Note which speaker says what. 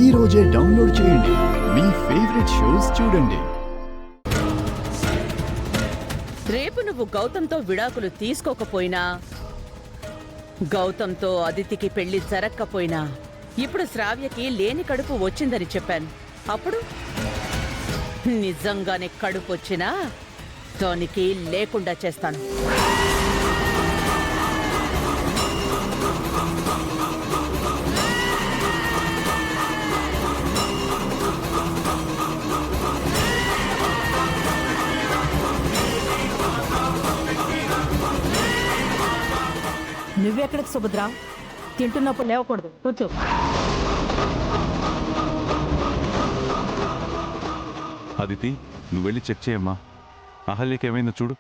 Speaker 1: ఈ రోజే డౌన్లోడ్ చేయండి. మీ ఫేవరెట్ షోస్ చూడండి.
Speaker 2: రేపు నువ్వు గౌతంతో విడాకులు తీసుకోకపోయినా, గౌతంతో అదితికి పెళ్లి జరక్కపోయినా, ఇప్పుడు శ్రావ్యకి లేని కడుపు వచ్చిందని చెప్పాను. అప్పుడు నిజంగానే కడుపు వచ్చినా దానికి లేకుండా చేస్తాను.
Speaker 3: నువ్వెక్కడికి సుభద్ర? తింటున్నప్పుడు లేవకూడదు, కూర్చో.
Speaker 4: అదితి, నువ్వు వెళ్ళి చెక్ చేయమ్మా. అహల్యకి ఏమైందో చూడు.